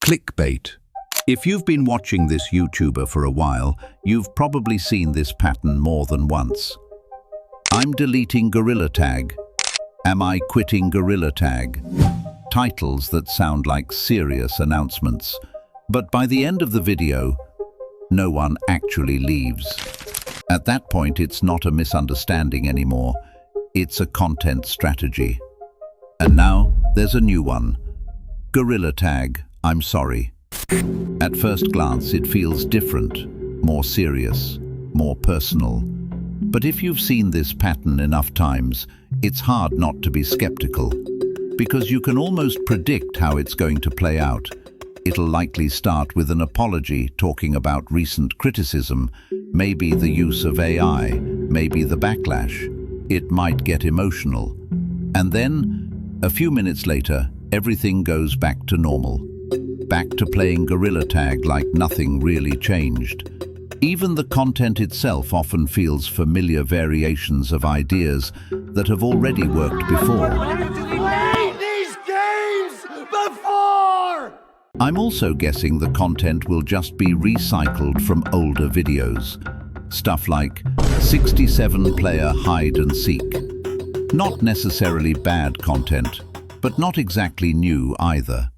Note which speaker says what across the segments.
Speaker 1: Clickbait. If you've been watching this YouTuber for a while, you've probably seen this pattern more than once. I'm deleting Gorilla Tag. Am I quitting Gorilla Tag? Titles that sound like serious announcements. But by the end of the video, no one actually leaves. At that point, it's not a misunderstanding anymore. It's a content strategy. And now, there's a new one. Gorilla Tag, I'm sorry. At first glance, it feels different, more serious, more personal. But if you've seen this pattern enough times, it's hard not to be skeptical. Because you can almost predict how it's going to play out. It'll likely start with an apology talking about recent criticism, maybe the use of AI, maybe the backlash. It might get emotional. And then, a few minutes later, everything goes back to normal. Back to playing Gorilla Tag like nothing really changed. Even the content itself often feels familiar variations of ideas that have already worked before.
Speaker 2: These games before!
Speaker 1: I'm also guessing the content will just be recycled from older videos. Stuff like 67-player hide and seek. Not necessarily bad content, but not exactly new either.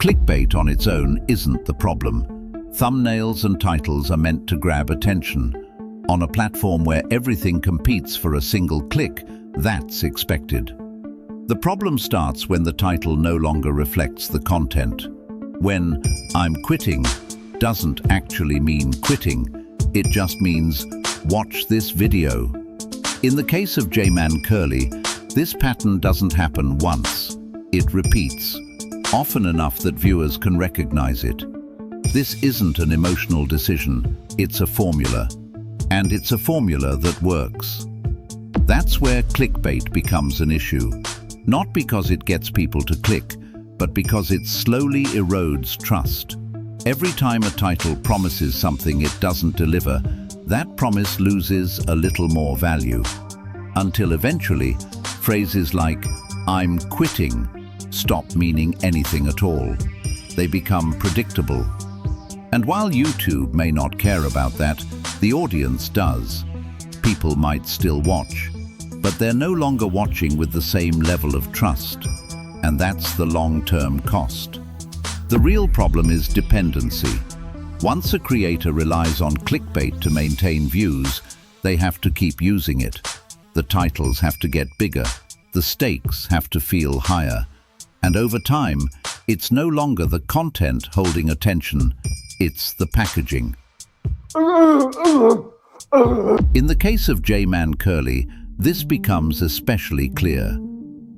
Speaker 1: Clickbait on its own isn't the problem. Thumbnails and titles are meant to grab attention. On a platform where everything competes for a single click, that's expected. The problem starts when the title no longer reflects the content. When "I'm quitting" doesn't actually mean quitting, it just means "watch this video." In the case of Jmancurly, this pattern doesn't happen once. It repeats, often enough that viewers can recognize it. This isn't an emotional decision, it's a formula. And it's a formula that works. That's where clickbait becomes an issue. Not because it gets people to click, but because it slowly erodes trust. Every time a title promises something it doesn't deliver, that promise loses a little more value. Until eventually, phrases like "I'm quitting" stop meaning anything at all. They become predictable. And while YouTube may not care about that, the audience does. People might still watch, but they're no longer watching with the same level of trust. And that's the long-term cost. The real problem is dependency. Once a creator relies on clickbait to maintain views, they have to keep using it. The titles have to get bigger, the stakes have to feel higher. And over time, it's no longer the content holding attention, it's the packaging. In the case of Jmancurly, this becomes especially clear.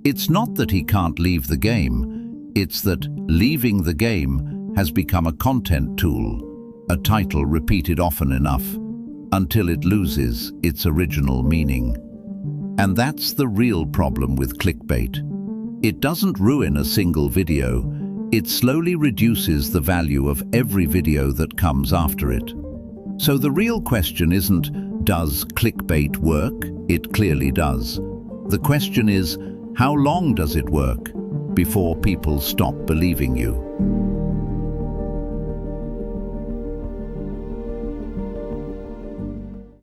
Speaker 1: It's not that he can't leave the game, it's that leaving the game has become a content tool, a title repeated often enough, until it loses its original meaning. And that's the real problem with clickbait. It doesn't ruin a single video, it slowly reduces the value of every video that comes after it. So the real question isn't, does clickbait work? It clearly does. The question is, how long does it work before people stop believing you?